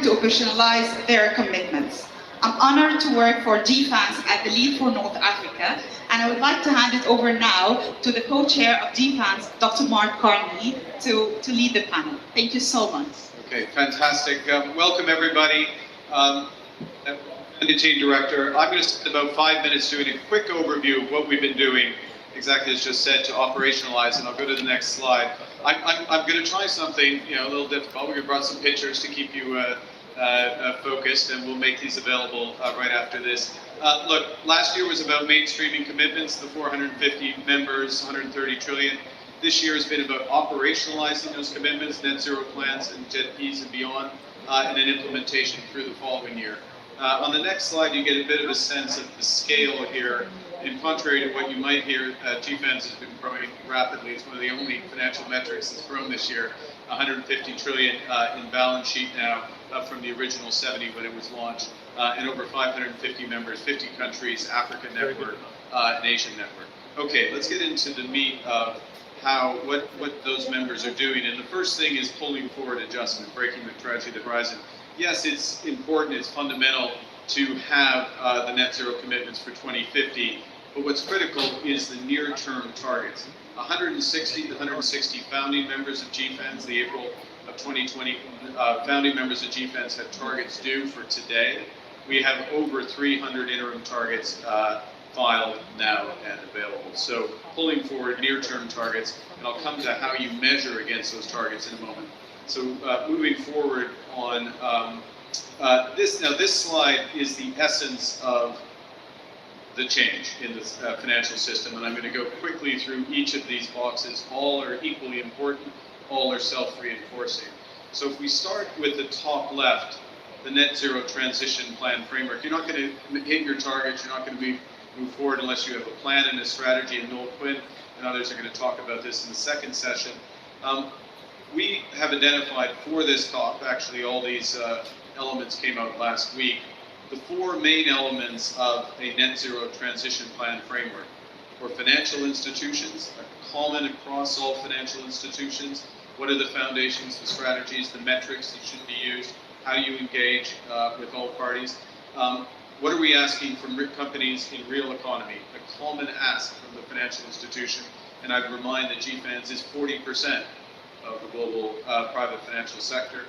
preparing to operationalize their commitments. I'm honored to work for GFANZ at the Lead for North Africa, and I would like to hand it over now to the co-chair of GFANZ, Dr. Mark Carney, to lead the panel. Thank you so much. Okay, fantastic. Welcome everybody. Team Director, I'm going to spend about 5 minutes doing a quick overview of what we've been doing, exactly as just said, to operationalize, and I'll go to the next slide. I'm going to try something, a little difficult. We brought some pictures to keep you focused, and we'll make these available right after this. Look, last year was about mainstreaming commitments, the 450 members, 130 trillion. This year has been about operationalizing those commitments, net zero plans and JETPs and beyond, and then implementation through the following year. On the next slide, you get a bit of a sense of the scale here. And contrary to what you might hear, GFANZ has been growing rapidly. It's one of the only financial metrics that's grown this year. 150 trillion in balance sheet now, up from the original 70 when it was launched, and over 550 members, 50 countries, Africa network, and Asian network. Okay, let's get into the meat of what those members are doing. And the first thing is pulling forward adjustment, breaking the tragedy of the horizon. Yes, it's important, it's fundamental to have the net zero commitments for 2050, but what's critical is the near-term targets. 160 founding members of GFANZ, the April of 2020 founding members of GFANZ have targets due for today. We have over 300 interim targets filed now and available. So pulling forward near-term targets, and I'll come to how you measure against those targets in a moment. So moving forward on this slide is the essence of the change in the financial system, and I'm going to go quickly through each of these boxes. All are equally important, all are self-reinforcing. So if we start with the top left, the net zero transition plan framework, you're not going to hit your targets, you're not going to move forward unless you have a plan and a strategy, and Noel Quinn and others are going to talk about this in the second session. We have identified for this talk, actually all these elements came out last week, the four main elements of a net zero transition plan framework. For financial institutions, common across all financial institutions, what are the foundations, the strategies, the metrics that should be used, how do you engage with all parties. What are we asking from companies in real economy? A common ask from the financial institution, and I'd remind that GFANZ is 40% of the global private financial sector.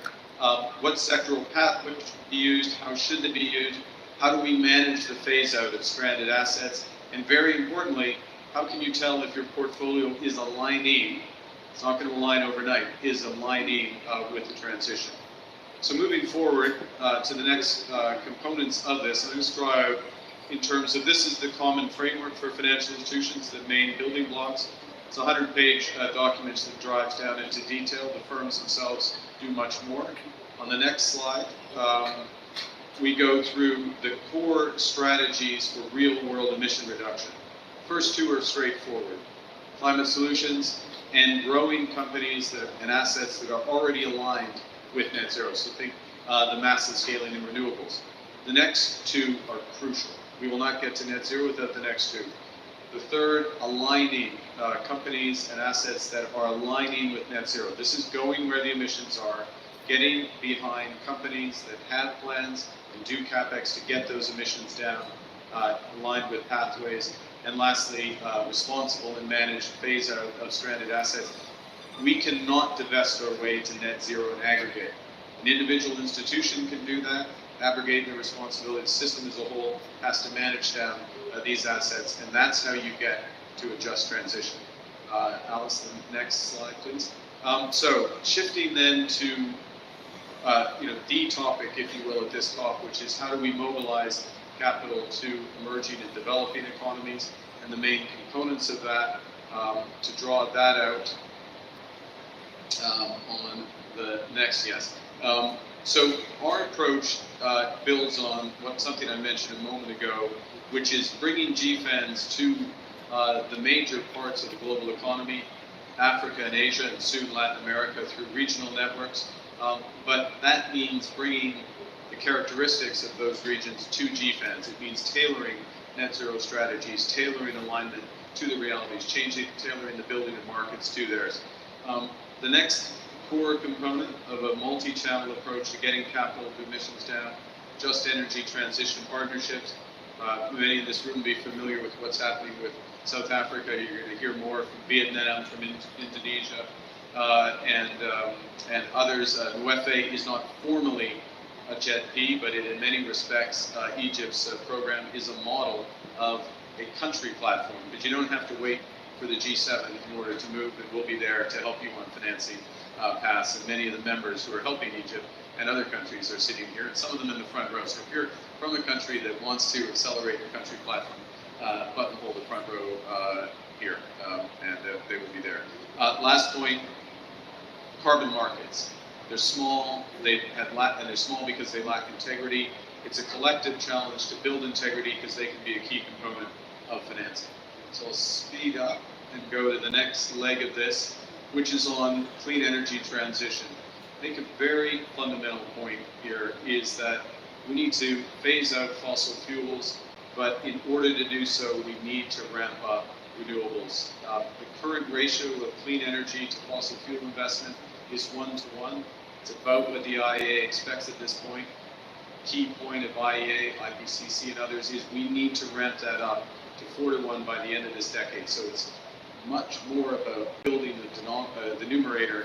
What sectoral pathway should be used? How should they be used? How do we manage the phase out of stranded assets? And very importantly, how can you tell if your portfolio is aligning, it's not going to align overnight, is aligning with the transition? So moving forward to the next components of this, I'm going to draw out in terms of this is the common framework for financial institutions, the main building blocks. It's a 100-page document that drives down into detail. The firms themselves do much more. On the next slide, we go through the core strategies for real-world emission reduction. First two are straightforward. Climate solutions and growing companies and assets that are already aligned with net zero. So think the massive scaling in renewables. The next two are crucial. We will not get to net zero without the next two. The third, aligning companies and assets that are aligning with net zero. This is going where the emissions are, getting behind companies that have plans and do CapEx to get those emissions down, aligned with pathways. And lastly, responsible and managed phase out of stranded assets. We cannot divest our way to net zero in aggregate. An individual institution can do that, aggregate the responsibility. The system as a whole has to manage down these assets, and that's how you get to a just transition. Alice, the next slide, please. So shifting then to the topic, if you will, at this talk, which is how do we mobilize capital to emerging and developing economies, and the main components of that. To draw that out on the next, yes. So our approach builds on something I mentioned a moment ago, which is bringing GFANZ to the major parts of the global economy, Africa and Asia, and soon Latin America through regional networks. But that means bringing the characteristics of those regions to GFANZ. It means tailoring net zero strategies, tailoring alignment to the realities, tailoring the building of markets to theirs. The next core component of a multi-channel approach to getting capital emissions down, just energy transition partnerships. Many in this room will be familiar with what's happening with South Africa. You're going to hear more from Vietnam, from Indonesia, and others. UEFA is not formally a JETP, but in many respects, Egypt's program is a model of a country platform. But you don't have to wait for the G7 in order to move, and we'll be there to help you on financing paths. And many of the members who are helping Egypt and other countries are sitting here, and some of them in the front row. So if you're from a country that wants to accelerate the country platform, buttonhole the front row here, and they will be there. Last point, carbon markets. They're small, and they're small because they lack integrity. It's a collective challenge to build integrity because they can be a key component of financing. So I'll speed up and go to the next leg of this, which is on clean energy transition. I think a very fundamental point here is that we need to phase out fossil fuels, but in order to do so, we need to ramp up renewables. The current ratio of clean energy to fossil fuel investment is 1-to-1. It's about what the IEA expects at this point. Key point of IEA, IPCC, and others is we need to ramp that up to 4-to-1 by the end of this decade. So it's much more about building the numerator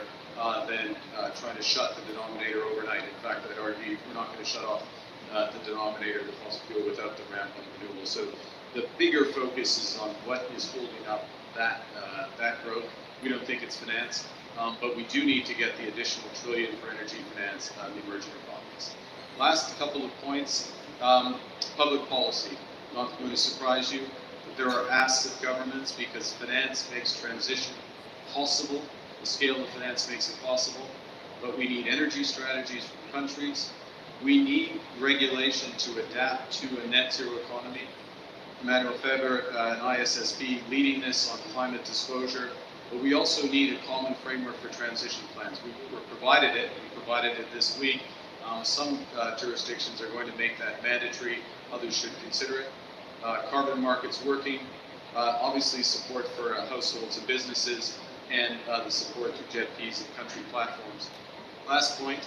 than trying to shut the denominator overnight. In fact, I'd argue we're not going to shut off the denominator to fossil fuel without the ramp on renewables. So the bigger focus is on what is holding up that growth. We don't think it's finance, but we do need to get the additional trillion for energy finance on the emerging economies. Last couple of points, public policy. Not going to surprise you, but there are asks of governments because finance makes transition possible. The scale of finance makes it possible, but we need energy strategies from countries. We need regulation to adapt to a net zero economy. Emmanuel Faber and ISSB leading this on climate disclosure, but we also need a common framework for transition plans. We provided it. We provided it this week. Some jurisdictions are going to make that mandatory. Others should consider it. Carbon markets working. Obviously support for households and businesses, and the support to JETPs and country platforms. Last point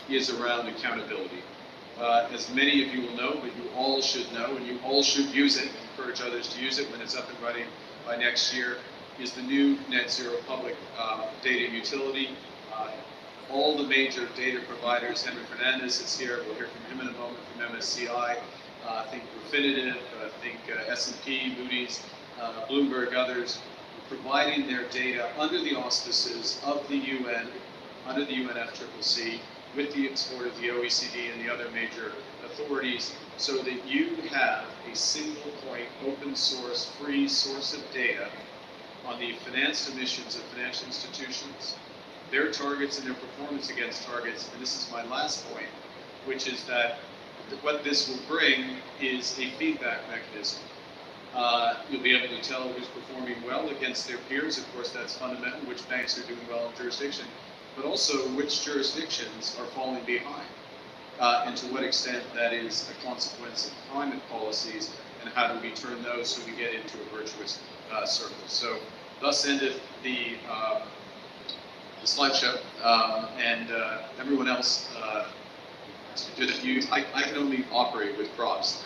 is around accountability. As many of you will know, but you all should know, and you all should use it, encourage others to use it when it's up and running by next year, is the new net zero public data utility. All the major data providers, Henry Fernandez is here, we'll hear from him in a moment, from MSCI, I think Refinitiv, I think S&P, Moody's, Bloomberg, others, providing their data under the auspices of the UN, under the UNFCCC, with the support of the OECD and the other major authorities, so that you have a single point, open source, free source of data on the financed emissions of financial institutions, their targets and their performance against targets. And this is my last point, which is that what this will bring is a feedback mechanism. You'll be able to tell who's performing well against their peers. Of course, that's fundamental, which banks are doing well in jurisdiction, but also which jurisdictions are falling behind, and to what extent that is a consequence of climate policies, and how do we turn those so we get into a virtuous circle. So thus endeth the slideshow, and everyone else, I can only operate with props.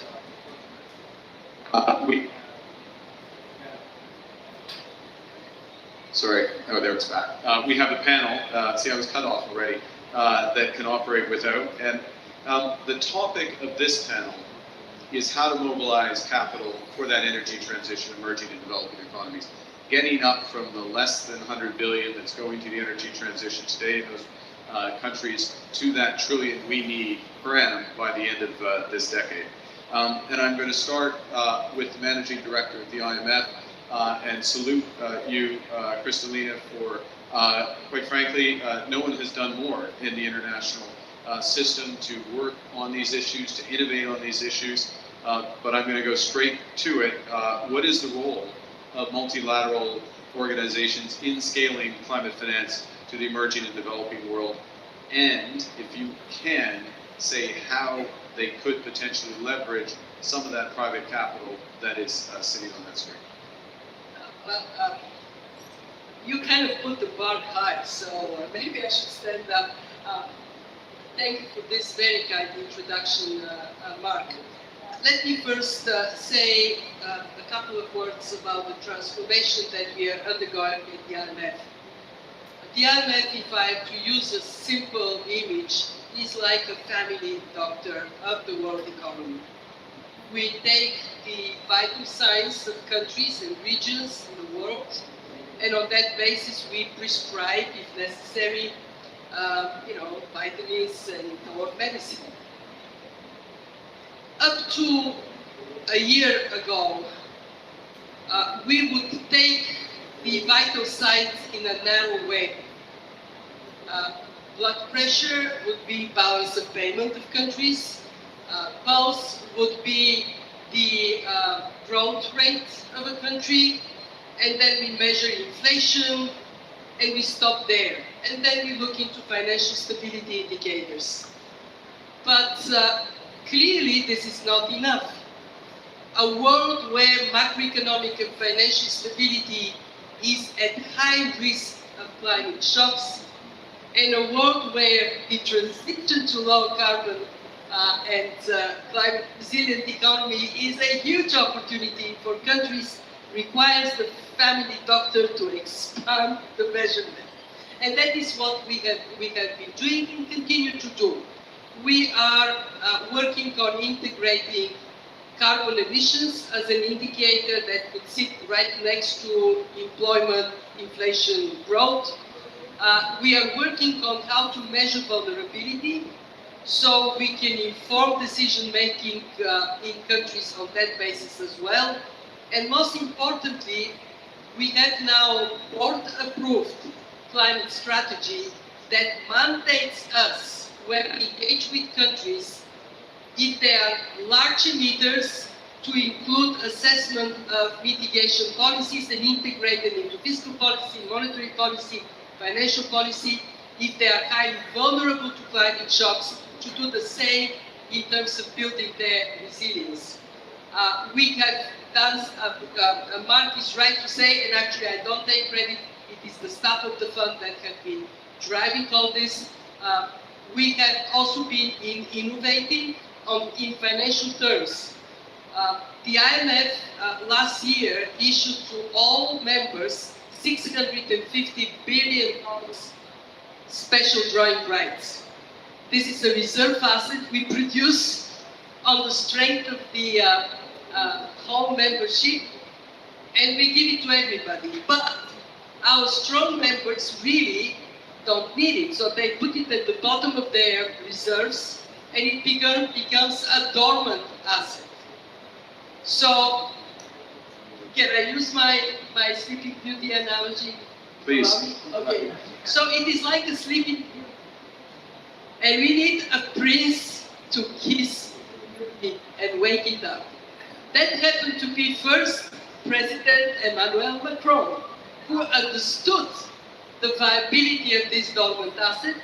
Sorry, oh, there it's back. We have a panel, see I was cut off already, that can operate without. And the topic of this panel is how to mobilize capital for that energy transition emerging and developing economies. Getting up from the less than 100 billion that's going to the energy transition today in those countries to that trillion we need per annum by the end of this decade. And I'm going to start with the managing director of the IMF and salute you, Kristalina, for, quite frankly, no one has done more in the international system to work on these issues, to innovate on these issues. But I'm going to go straight to it. What is the role of multilateral organizations in scaling climate finance to the emerging and developing world? And if you can, say how they could potentially leverage some of that private capital that is sitting on that screen. Well, you kind of put the bar high, so maybe I should stand up. Thank you for this very kind introduction, Mark. Let me first say a couple of words about the transformation that we are undergoing at the IMF. The IMF, if I have to use a simple image, is like a family doctor of the world economy. We take the vital signs of countries and regions in the world, and on that basis we prescribe, if necessary, vitamins and or medicine. Up to a year ago, we would take the vital signs in a narrow way. Blood pressure would be balance of payment of countries. Pulse would be the growth rate of a country, and then we measure inflation, and we stop there. And then we look into financial stability indicators. But clearly this is not enough. A world where macroeconomic and financial stability is at high risk of climate shocks, and a world where the transition to low carbon and climate resilient economy is a huge opportunity for countries, requires the family doctor to expand the measurement. And that is what we have been doing and continue to do. We are working on integrating carbon emissions as an indicator that could sit right next to employment, inflation, growth. We are working on how to measure vulnerability so we can inform decision making in countries on that basis as well. And most importantly, we have now board-approved climate strategy that mandates us, when we engage with countries, if they are large emitters, to include assessment of mitigation policies and integrate them into fiscal policy, monetary policy, financial policy. If they are highly vulnerable to climate shocks, to do the same in terms of building their resilience. We have done, Mark is right to say, and actually I don't take credit, it is the staff of the fund that have been driving all this. We have also been innovating in financial terms. The IMF last year issued to all members 650 billion special drawing rights. This is a reserve asset we produce on the strength of the home membership, and we give it to everybody. But our strong members really don't need it, so they put it at the bottom of their reserves, and it becomes a dormant asset. So, can I use my Sleeping Beauty analogy? Please. Okay. So it is like a sleeping beauty, and we need a prince to kiss it and wake it up. That happened to be first President Emmanuel Macron, who understood the viability of this dormant asset.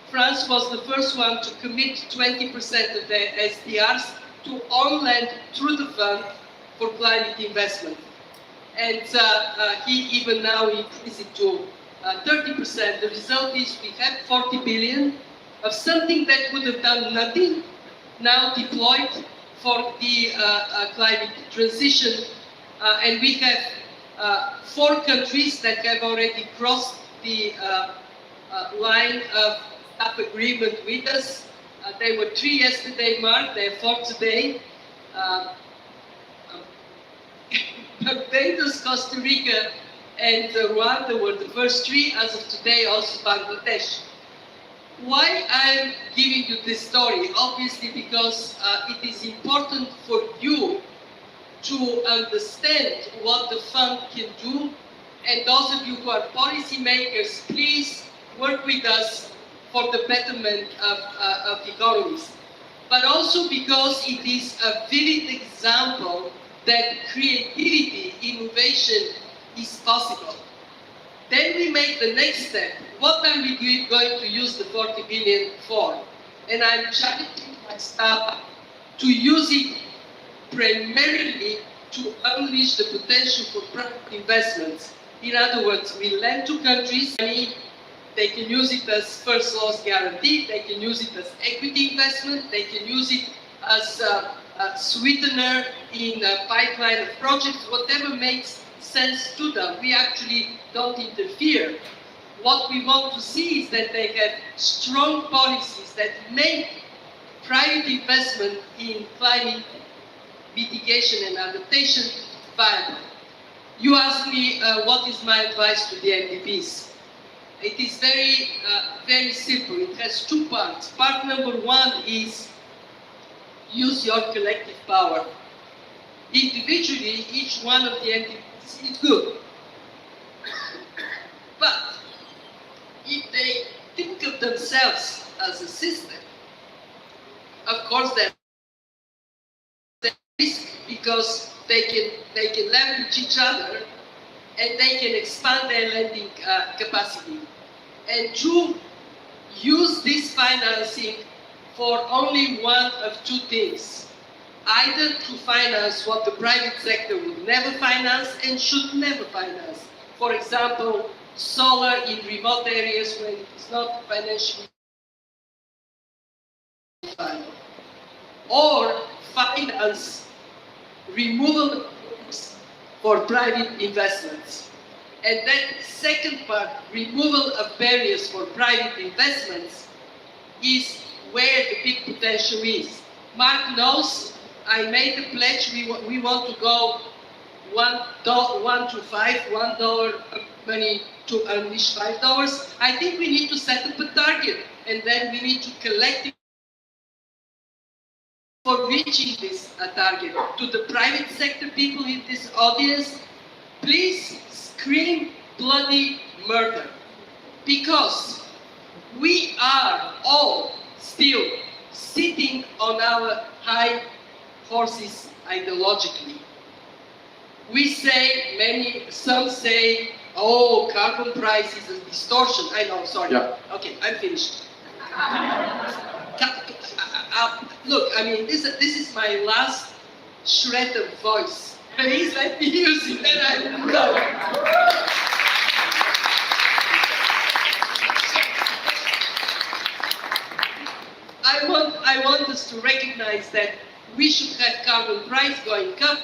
France was the first one to commit 20% of their SDRs to on-land through the fund for climate investment. And he even now increased it to 30%. The result is we have 40 billion of something that would have done nothing, now deployed for the climate transition. And we have 4 countries that have already crossed the line of agreement with us. There were 3 yesterday, Mark, there are 4 today. Barbados, Costa Rica, and Rwanda were the first 3, as of today also Bangladesh. Why I'm giving you this story? Obviously because it is important for you to understand what the fund can do, and those of you who are policymakers, please work with us for the betterment of economies. But also because it is a vivid example that creativity, innovation is possible. Then we make the next step. What are we going to use the 40 billion for? And I'm challenging my staff to use it primarily to unleash the potential for private investments In other words, we lend to countries money. They can use it as first loss guarantee, they can use it as equity investment, they can use it as a sweetener in a pipeline of projects, whatever makes sense to them. We actually don't interfere. What we want to see is that they have strong policies that make private investment in climate mitigation and adaptation viable. You asked me what is my advice to the MDBs. It is very simple. It has two parts. Part number one is use your collective power. Individually, each one of the MDBs is good. But if they think of themselves as a system, of course there's risk because they can leverage each other and they can expand their lending capacity. And to use this financing for only one of two things. Either to finance what the private sector would never finance and should never finance. For example, solar in remote areas when it's not financially viable. Or finance removal for private investments. And that second part, removal of barriers for private investments, is where the big potential is. Mark knows I made a pledge, we want to go $1 to $5 money to unleash $5. I think we need to set up a target and then we need to collectively for reaching this target. To the private sector people in this audience, please scream bloody murder. Because we are all still sitting on our high horses ideologically. We say, some say, oh, carbon price is a distortion. I know, sorry. Yeah. Okay, I'm finished. Look, I mean, this is my last shred of voice. Please let me use it, and I'm done. I want us to recognize that we should have carbon price going up,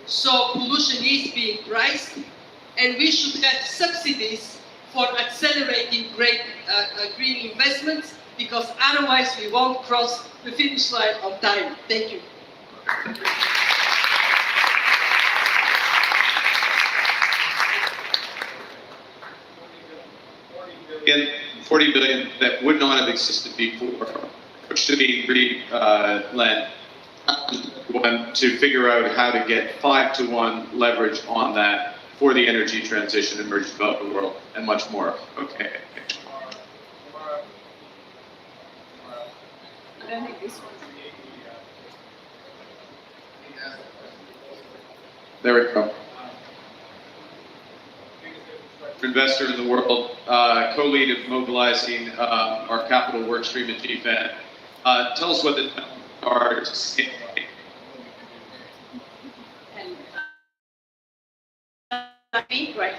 so pollution is being priced, and we should have subsidies for accelerating green investments, because otherwise we won't cross the finish line on time. Thank you. 40 billion that would not have existed before, which to be lent to figure out how to get 5-to-1 leverage on that for the energy transition, emerging developing world, and much more. Okay. I don't think this one's There we go. Investor in the world, co-lead of mobilizing our capital work stream at GFANZ. Tell us what the are. Great.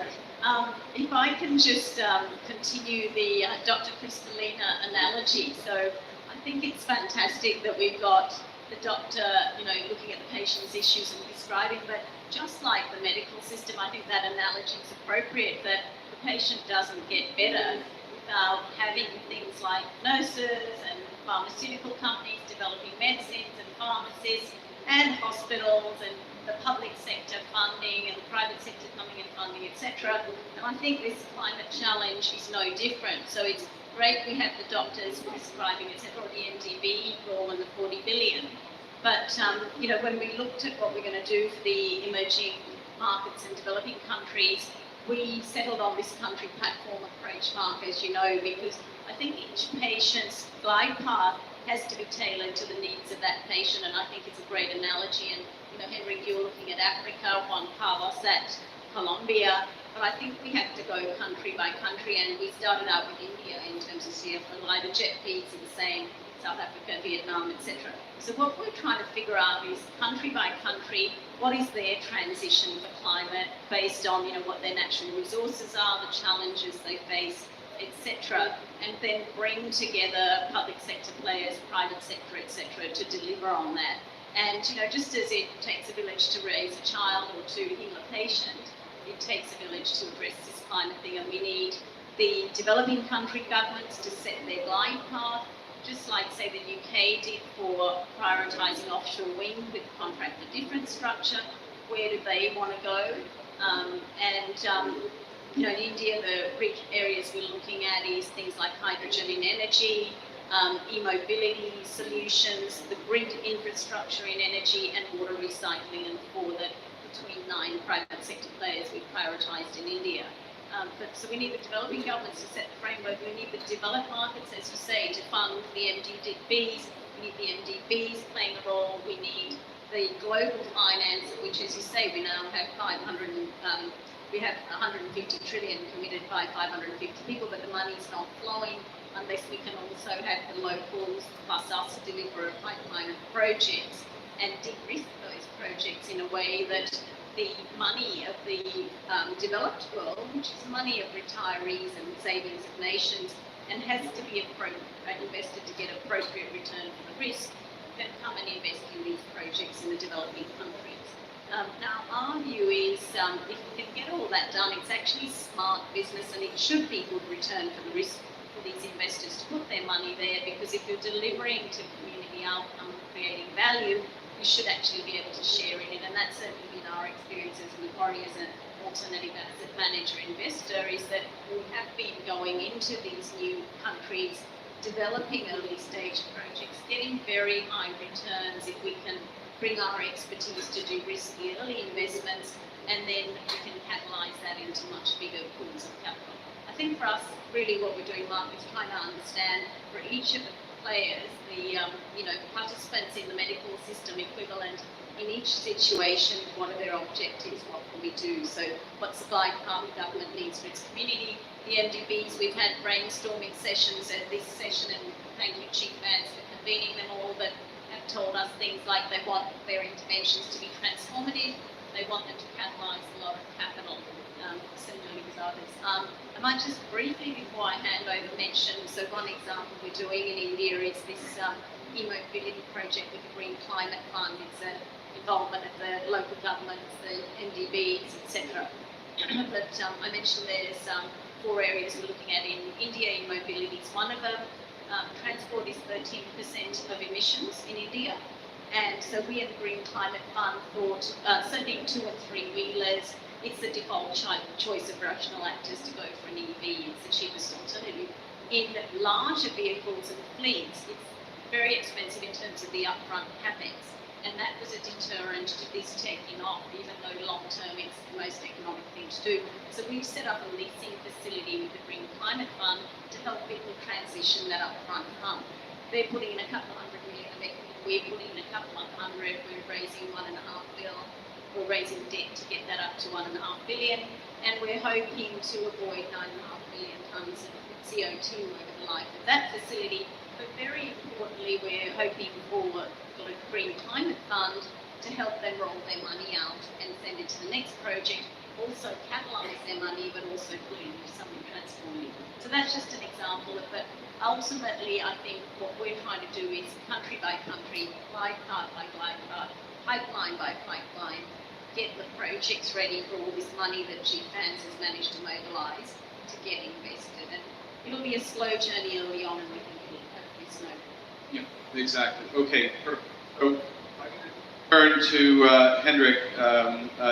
If I can just continue the Dr. Kristalina analogy. So I think it's fantastic that we've got the doctor, looking at the patient's issues and prescribing, but just like the medical system, I think that analogy is appropriate, that the patient doesn't get better without having things like nurses and pharmaceutical companies developing medicines and pharmacists and hospitals and the public sector funding and the private sector coming and funding, etc. And I think this climate challenge is no different. So it's great we have the doctors prescribing, etc., or the MDB role and the 40 billion. But when we looked at what we're going to do for the emerging markets and developing countries, we settled on this country platform approach, Mark, as you know, because I think each patient's glide path has to be tailored to the needs of that patient, and I think it's a great analogy. And Henrik, you're looking at Africa, Juan Carlos at Colombia, but I think we have to go country by country, and we started out with India in terms of CF, and the jet feeds are the same South Africa, Vietnam, etc. So what we're trying to figure out is country by country, what is their transition for climate based on what their natural resources are, the challenges they face, etc. And then bring together public sector players, private sector, etc. to deliver on that. And just as it takes a village to raise a child or to heal a patient, it takes a village to address this kind of thing, and we need the developing country governments to set their glide path, just like, say, the UK did for prioritising offshore wind with contract for difference structure. Where do they want to go? In India, the areas we're looking at is things like hydrogen in energy, e-mobility solutions, the grid infrastructure in energy, and water recycling, and four that between 9 private sector players we've prioritised in India. So we need the developing governments to set the framework. We need the developed markets, as you say, to fund the MDBs. We need the MDBs playing a role. We need the global finance, which, as you say, we now have 150 trillion committed by 550 people, but the money's not flowing unless we can also have the locals plus us deliver a pipeline of projects and de-risk those projects in a way that the money of the developed world, which is money of retirees and savings of nations, and has to be invested to get appropriate return for the risk, can come and invest in these projects in the developing countries. Now, our view is if we can get all that done, it's actually smart business, and it should be good return for the risk for these investors to put their money there, because if you're delivering to community outcome, creating value, you should actually be able to share in it. And that's certainly been our experience as Macquarie as an alternative asset manager investor, is that we have been going into these new countries, developing early stage projects, getting very high returns if we can bring our expertise to do risky early investments, and then we can catalyse that into much bigger pools of capital. I think for us, really what we're doing, Mark, is trying to understand for each of the players, the participants in the medical system equivalent, in each situation, what are their objectives, what can we do? So what's the glide path the government needs for its community? The MDBs, we've had brainstorming sessions at this session, and thank you GFANZ for convening them all, that have told us things like they want their interventions to be transformative, they want them to catalyse a lot of capital, similarly with others. I might just briefly, before I hand over, mention, so one example we're doing in India is this e-mobility project with the Green Climate Fund. It's an involvement of the local governments, the MDBs, etc. But I mentioned there's 4 areas we're looking at in India. E-mobility is one of them. Transport is 13% of emissions in India. And so we at the Green Climate Fund thought certainly 2 and 3 wheelers, it's the default choice of rational actors to go for an EV. It's the cheapest alternative. In larger vehicles and fleets, it's very expensive in terms of the upfront capex. And that was a deterrent to this taking off, even though long term it's the most economic thing to do. So we've set up a leasing facility with the Green Climate Fund to help people transition that upfront fund. They're putting in a couple of $100 million of equity, we're putting in a couple of hundred, we're raising $1.5 billion. We're raising debt to get that up to $1.5 billion, and we're hoping to avoid 9.5 million tonnes of CO2 over the life of that facility. But very importantly, we're hoping for the Green Climate Fund to help them roll their money out and send it to the next project, also catalyse their money, but also put it into something transformative. So that's just an example of it. Ultimately, I think what we're trying to do is country by country, glide path by glide path, pipeline by pipeline, get the projects ready for all this money that GFANZ has managed to mobilise to get invested. And it'll be a slow journey early on, and we think it'll hopefully snow. Yeah, exactly. Okay. Turn to Hendrik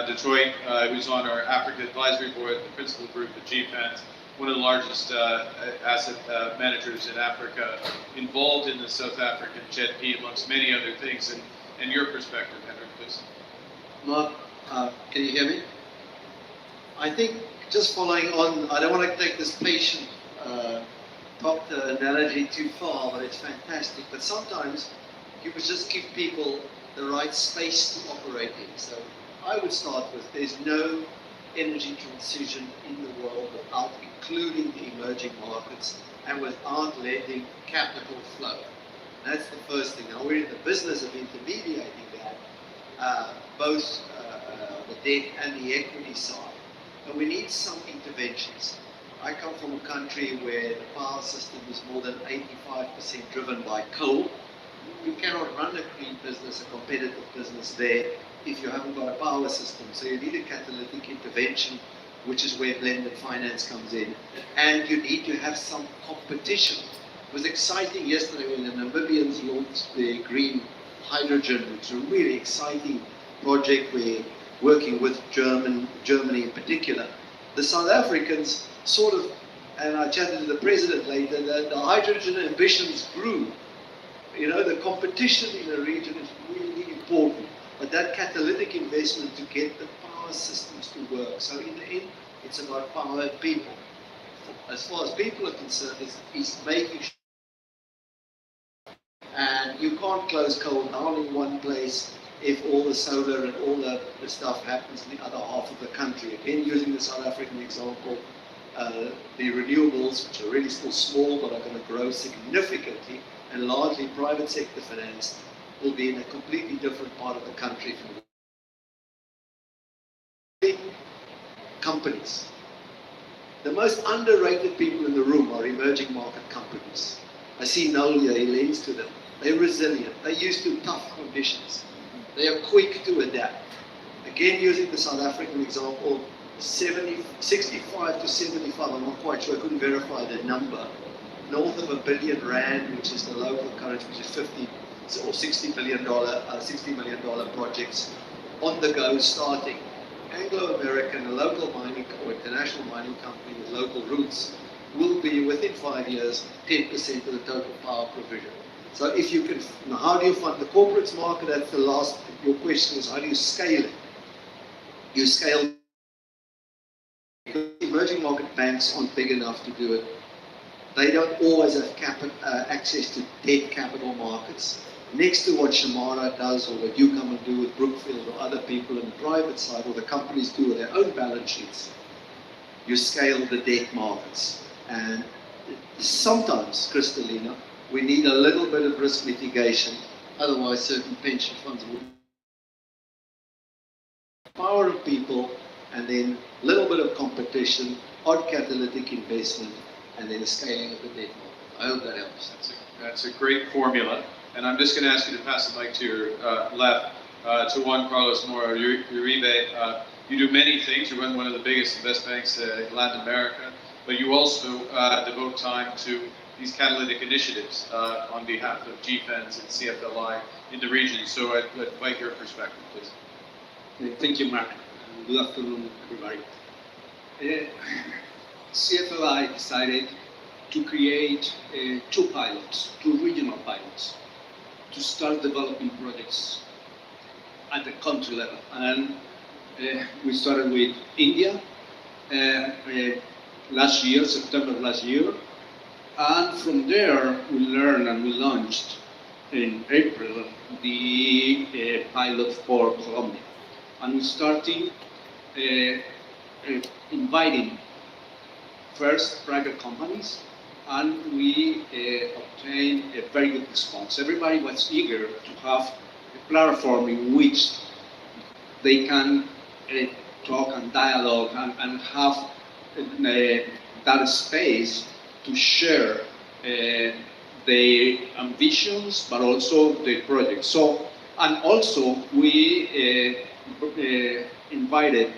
Detroit, who's on our Africa Advisory Board, the principal group at GFANZ, one of the largest asset managers in Africa, involved in the South African JETP, amongst many other things. And your perspective, Hendrik, please. Mark, can you hear me? I think just following on, I don't want to take this patient doctor analogy too far, but it's fantastic. But sometimes you must just give people the right space to operate in. So I would start with, there's no energy transition in the world without including the emerging markets and without letting capital flow. That's the first thing. Now we're in the business of intermediating that, both the debt and the equity side. But we need some interventions. I come from a country where the power system is more than 85% driven by coal. You cannot run a green business, a competitive business there, if you haven't got a power system. So you need a catalytic intervention, which is where blended finance comes in. And you need to have some competition. It was exciting yesterday when the Namibians launched their green hydrogen, which is a really exciting project. We're working with Germany in particular. The South Africans sort of, and I chatted to the president later, that the hydrogen ambitions grew. You know, the competition in the region is really important, but that catalytic investment to get the power systems to work. So in the end, it's about power and people. As far as people are concerned, it's making sure. And you can't close coal down in one place if all the solar and all the stuff happens in the other half of the country. Again, using the South African example, the renewables, which are really still small but are going to grow significantly and largely private sector financed, will be in a completely different part of the country from the big companies. The most underrated people in the room are emerging market companies. I see Noel here, he lends to them. They're resilient, they're used to tough conditions. They are quick to adapt. Again, using the South African example, 65 to 75, I'm not quite sure, I couldn't verify the number, north of R1 billion, which is the local currency, which is 50 or $60 million projects on the go starting. Anglo-American, a local mining or international mining company with local roots will be within 5 years 10% of the total power provision. So if you can, now how do you fund the corporates market? That's the last, your question is how do you scale it? You scale, because emerging market banks aren't big enough to do it. They don't always have access to debt capital markets. Next to what Shamara does or what you come and do with Brookfield or other people in the private side or the companies do with their own balance sheets, you scale the debt markets. And sometimes, Kristalina, we need a little bit of risk mitigation, otherwise certain pension funds will power of people, and then a little bit of competition, odd catalytic investment, and then a scaling of the debt market. I hope that helps. That's a great formula. And I'm just going to ask you to pass the mic to your left, to Juan Carlos Mora Uribe. You do many things. You run one of the biggest investment banks in Latin America, but you also devote time to these catalytic initiatives on behalf of GFANZ and CFLI in the region. So I'd invite your perspective, please. Thank you, Mark. Good afternoon, everybody. CFLI decided to create two regional pilots, to start developing projects at the country level. And we started with India last year, September last year. And from there, we learned and we launched in April the pilot for Colombia. And we started inviting first private companies, and we obtained a very good response. Everybody was eager to have a platform in which they can talk and dialogue and have that space to share their ambitions, but also their projects. So, and also we invited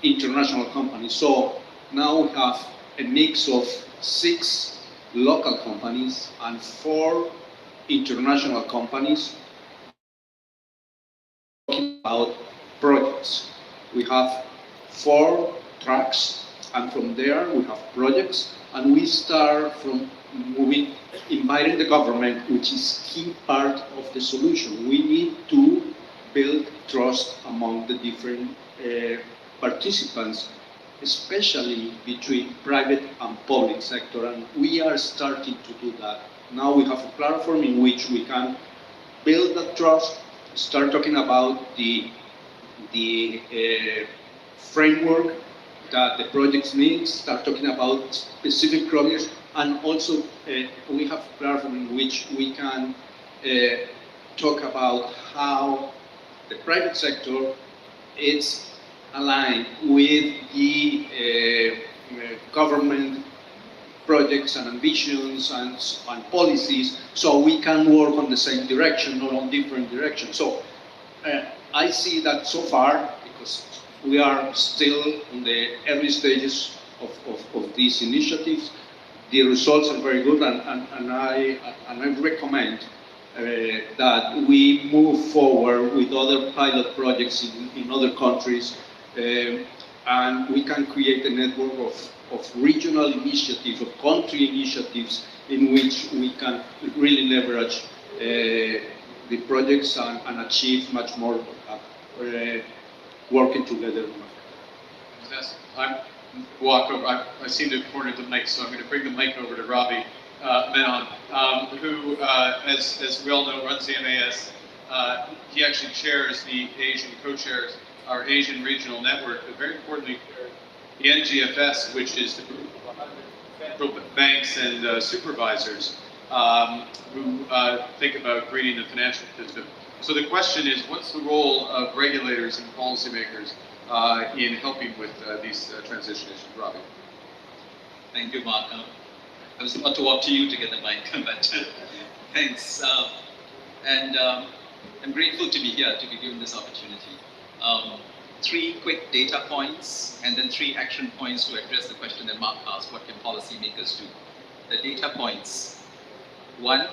international companies. So now we have a mix of 6 local companies and 4 international companies talking about projects. We have 4 tracks, and from there we have projects, and we start from inviting the government, which is key part of the solution. We need to build trust among the different participants, especially between private and public sector, and we are starting to do that. Now we have a platform in which we can build that trust, start talking about the framework that the projects need, start talking about specific projects, And also, we have a platform in which we can talk about how the private sector is aligned with the government projects and ambitions and policies, so we can work on the same direction, not on different directions. So I see that so far, because we are still in the early stages of these initiatives, the results are very good, and I recommend that we move forward with other pilot projects in other countries, and we can create a network of regional initiatives, of country initiatives, in which we can really leverage the projects and achieve much more working together. Fantastic. I seem to have cornered the mic, so I'm going to bring the mic over to Robbie Menon, who, as we all know, runs the MAS. He actually chairs the Asian, co-chairs our Asian regional network, but very importantly, the NGFS, which is the group of 100 central banks and supervisors who think about greening the financial system. So the question is, what's the role of regulators and policymakers in helping with these transition issues? Robbie. Thank you, Mark. I was about to walk to you to get the mic, but thanks. I'm grateful to be here, to be given this opportunity. 3 quick data points and then 3 action points to address the question that Mark asked, what can policymakers do? The data points. 1,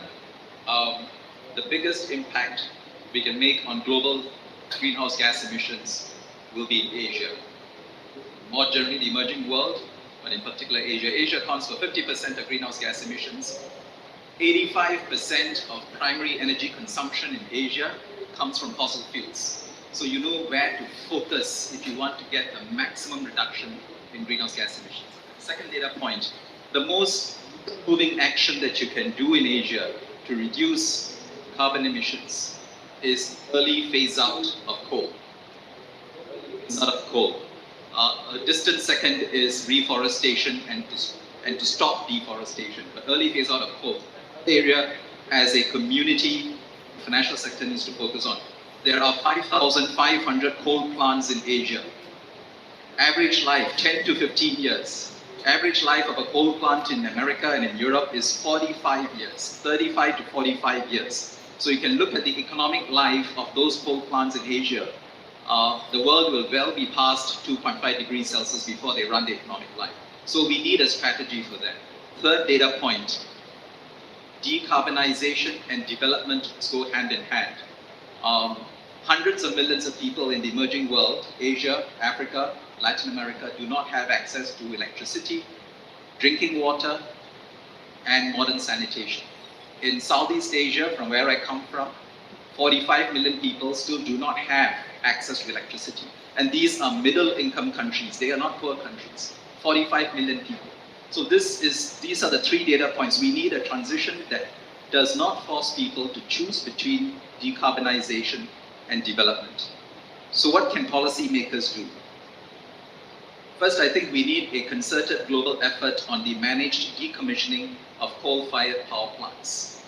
the biggest impact we can make on global greenhouse gas emissions will be in Asia. More generally, the emerging world, but in particular Asia. Asia accounts for 50% of greenhouse gas emissions. 85% of primary energy consumption in Asia comes from fossil fuels. So you know where to focus if you want to get the maximum reduction in greenhouse gas emissions. Second data point, the most moving action that you can do in Asia to reduce carbon emissions is early phase out of coal. A distant second is reforestation and to stop deforestation, but early phase out of coal. The area as a community, the financial sector needs to focus on. There are 5,500 coal plants in Asia. Average life, 10 to 15 years. Average life of a coal plant in America and in Europe is 45 years, 35 to 45 years. So you can look at the economic life of those coal plants in Asia. The world will well be past 2.5 degrees Celsius before they run the economic life. So we need a strategy for that. Third data point, decarbonization and development go hand in hand. Hundreds of millions of people in the emerging world, Asia, Africa, Latin America, do not have access to electricity, drinking water, and modern sanitation. In Southeast Asia, from where I come from, 45 million people still do not have access to electricity. And these are middle-income countries. They are not poor countries. 45 million people. So these are the 3 data points. We need a transition that does not force people to choose between decarbonization and development. So what can policymakers do? First, I think we need a concerted global effort on the managed decommissioning of coal-fired power plants.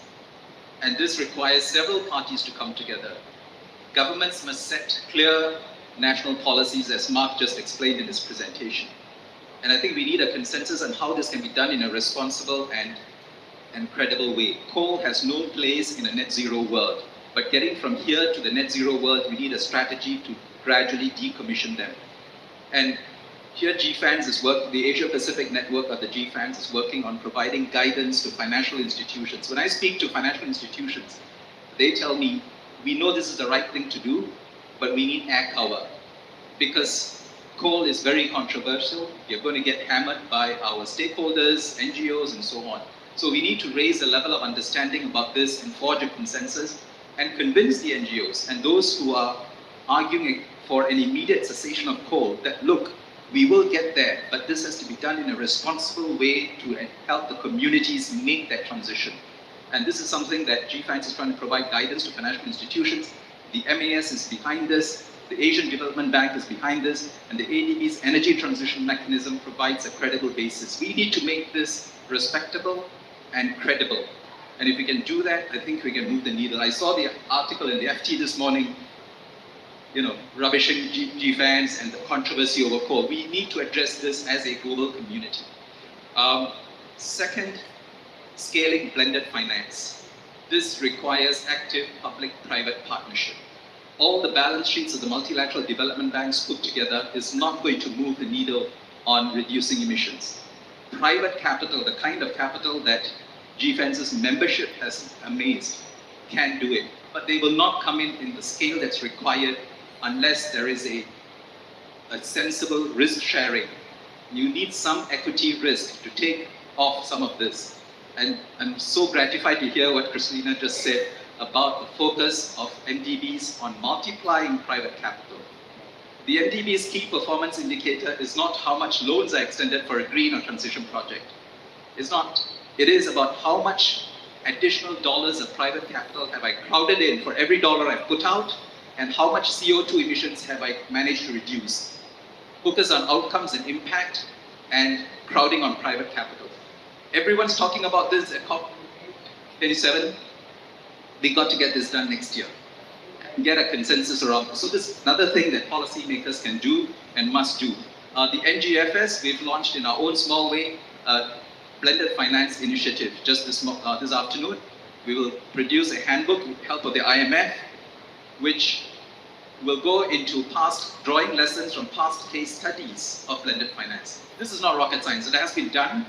And this requires several parties to come together. Governments must set clear national policies, as Mark just explained in his presentation. And I think we need a consensus on how this can be done in a responsible and credible way. Coal has no place in a net zero world. But getting from here to the net zero world, we need a strategy to gradually decommission them. And here GFANZ is the Asia Pacific network of the GFANZ is working on providing guidance to financial institutions. When I speak to financial institutions, they tell me, we know this is the right thing to do, but we need air cover. Because coal is very controversial. You're going to get hammered by our stakeholders, NGOs, and so on. So we need to raise the level of understanding about this and forge a consensus and convince the NGOs and those who are arguing for an immediate cessation of coal that, look, we will get there, but this has to be done in a responsible way to help the communities make that transition. And this is something that GFANZ is trying to provide guidance to financial institutions. The MAS is behind this. The Asian Development Bank is behind this, and the ADB's energy transition mechanism provides a credible basis. We need to make this respectable and credible. And if we can do that, I think we can move the needle. I saw the article in the FT this morning, rubbishing GFANZ and the controversy over coal. We need to address this as a global community. Second, scaling blended finance. This requires active public-private partnership. All the balance sheets of the multilateral development banks put together is not going to move the needle on reducing emissions. Private capital, the kind of capital that GFANZ's membership has amazed, can do it. But they will not come in the scale that's required unless there is a sensible risk sharing. You need some equity risk to take off some of this. And I'm so gratified to hear what Christina just said about the focus of NDBs on multiplying private capital. The NDB's key performance indicator is not how much loans are extended for a green or transition project. It's not. It is about how much additional dollars of private capital have I crowded in for every dollar I've put out, and how much CO2 emissions have I managed to reduce. Focus on outcomes and impact, and crowding on private capital. Everyone's talking about this at COP27. We got to get this done next year and get a consensus around this. So this is another thing that policymakers can do and must do. The NGFS, we've launched in our own small way, blended finance initiative just this afternoon. We will produce a handbook with the help of the IMF, which will go into drawing lessons from past case studies of blended finance. This is not rocket science. It has been done,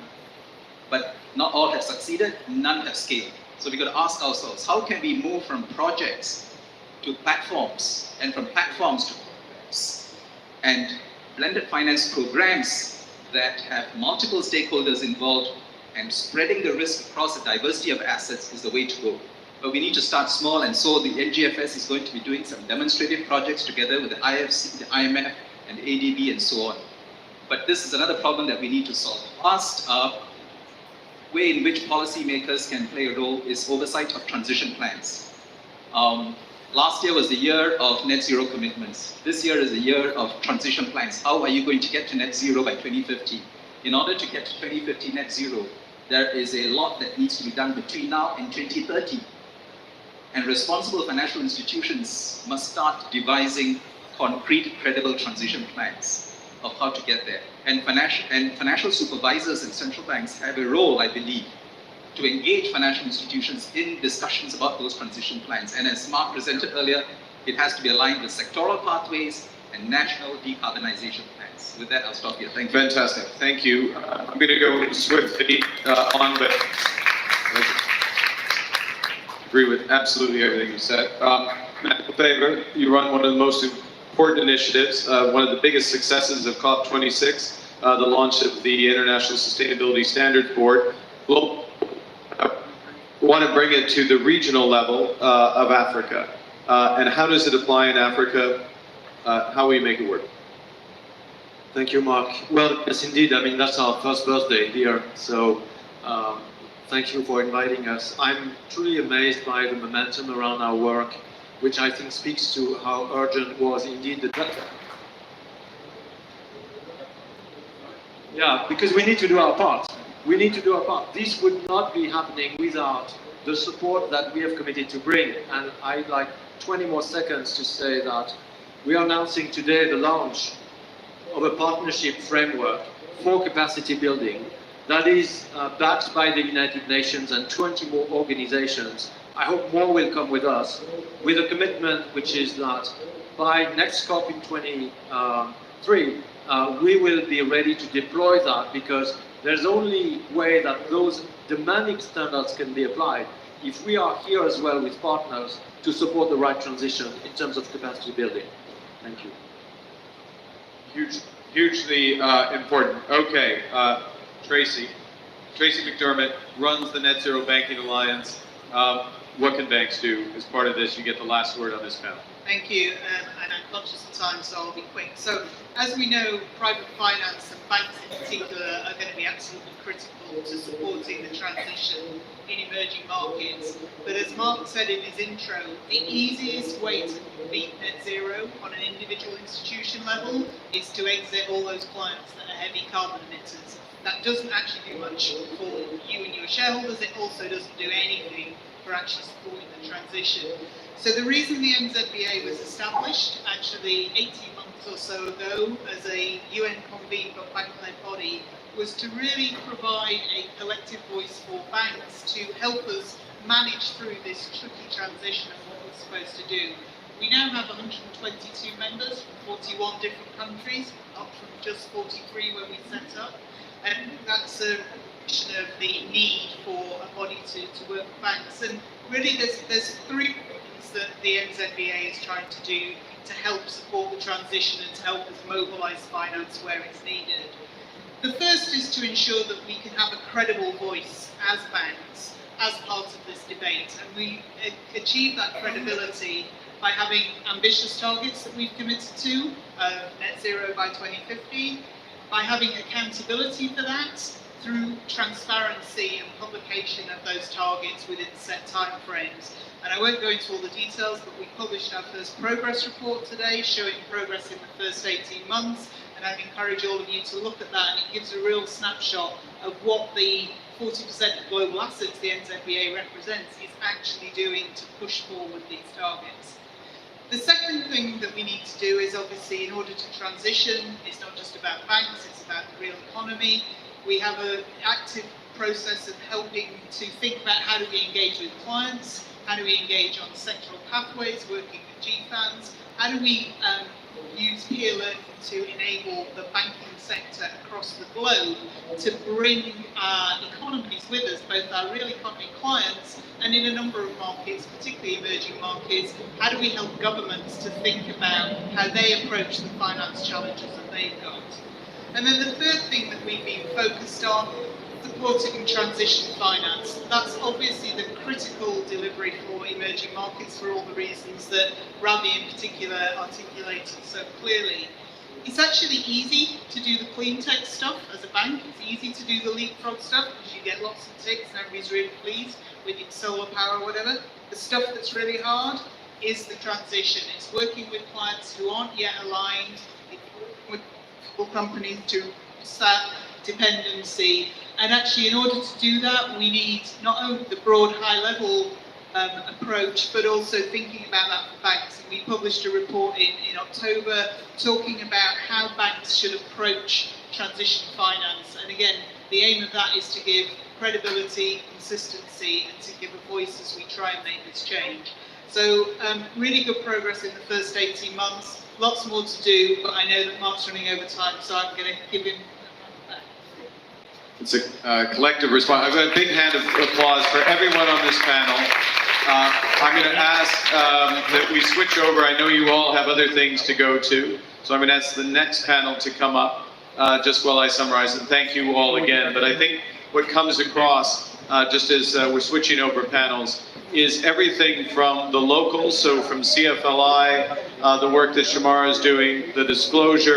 but not all have succeeded, none have scaled. So we've got to ask ourselves, how can we move from projects to platforms, and from platforms to programs? And blended finance programs that have multiple stakeholders involved and spreading the risk across a diversity of assets is the way to go. But we need to start small, and so the NGFS is going to be doing some demonstrative projects together with the IFC, the IMF, and the ADB, and so on. But this is another problem that we need to solve. Last way in which policymakers can play a role is oversight of transition plans. Last year was the year of net zero commitments. This year is the year of transition plans. How are you going to get to net zero by 2050? In order to get to 2050 net zero, there is a lot that needs to be done between now and 2030. And responsible financial institutions must start devising concrete, credible transition plans of how to get there. And financial supervisors and central banks have a role, I believe, to engage financial institutions in discussions about those transition plans. And as Mark presented earlier, it has to be aligned with sectoral pathways and national decarbonization plans. With that, I'll stop here. Thank you. Fantastic. Thank you. I'm going to go swiftly on, but I agree with absolutely everything you said. Matt Lefebvre, you run one of the most important initiatives, one of the biggest successes of COP26, the launch of the International Sustainability Standards Board. We'll want to bring it to the regional level of Africa. And how does it apply in Africa? How will you make it work? Thank you, Mark. Well, yes, indeed. I mean, that's our first birthday here. So thank you for inviting us. I'm truly amazed by the momentum around our work, which I think speaks to how urgent was indeed the data. Yeah, because we need to do our part. We need to do our part. This would not be happening without the support that we have committed to bring. And I'd like 20 more seconds to say that we are announcing today the launch of a partnership framework for capacity building that is backed by the United Nations and 20 more organizations. I hope more will come with us, with a commitment which is that by next COP in 23, we will be ready to deploy that, because there's only way that those demanding standards can be applied if we are here as well with partners to support the right transition in terms of capacity building. Thank you. Hugely important. Okay, Tracy McDermott runs the Net Zero Banking Alliance. What can banks do as part of this? You get the last word on this panel. Thank you. And conscious of time, so I'll be quick. So, as we know, private finance and banks in particular are going to be absolutely critical to supporting the transition in emerging markets. But as Mark said in his intro, the easiest way to beat net zero on an individual institution level is to exit all those clients that are heavy carbon emitters. That doesn't actually do much for you and your shareholders. It also doesn't do anything for actually supporting the transition. So the reason the NZBA was established, actually 18 months or so ago, as a UN-convened but bank-led body, was to really provide a collective voice for banks to help us manage through this tricky transition of what we're supposed to do. We now have 122 members from 41 different countries, up from just 43 when we set up. And that's a recognition of the need for a body to work with banks. And really there's three things that the NZBA is trying to do to help support the transition and to help us mobilise finance where it's needed. The first is to ensure that we can have a credible voice as banks as part of this debate, and we achieve that credibility by having ambitious targets that we've committed to, net zero by 2050, by having accountability for that through transparency and publication of those targets within set time frames. And I won't go into all the details, but we published our first progress report today showing progress in the first 18 months, and I'd encourage all of you to look at that, and it gives a real snapshot of what the 40% of global assets the NZBA represents is actually doing to push forward these targets. The second thing that we need to do is obviously, in order to transition, it's not just about banks, it's about the real economy. We have an active process of helping to think about how do we engage with clients, how do we engage on sectoral pathways, working with GFANZ, how do we use peer learning to enable the banking sector across the globe to bring our economies with us, both our real economy clients and in a number of markets, particularly emerging markets, how do we help governments to think about how they approach the finance challenges that they've got. And then the third thing that we've been focused on, supporting transition finance. That's obviously the critical delivery for emerging markets for all the reasons that Ravi in particular articulated so clearly. It's actually easy to do the clean tech stuff as a bank. It's easy to do the leapfrog stuff because you get lots of ticks and everybody's really pleased with your solar power or whatever. The stuff that's really hard is the transition. It's working with clients who aren't yet aligned, it's working with companies to start dependency. And actually, in order to do that, we need not only the broad high-level approach, but also thinking about that for banks. And we published a report in October talking about how banks should approach transition finance. And again, the aim of that is to give credibility, consistency, and to give a voice as we try and make this change. So really good progress in the first 18 months. Lots more to do, but I know that Mark's running over time, so I'm going to give him. It's a collective response. I've got a big hand of applause for everyone on this panel. I'm going to ask that we switch over. I know you all have other things to go to, so I'm going to ask the next panel to come up just while I summarize. And thank you all again. But I think what comes across, just as we're switching over panels, is everything from the locals, so from CFLI, the work that Shamara is doing, the disclosure,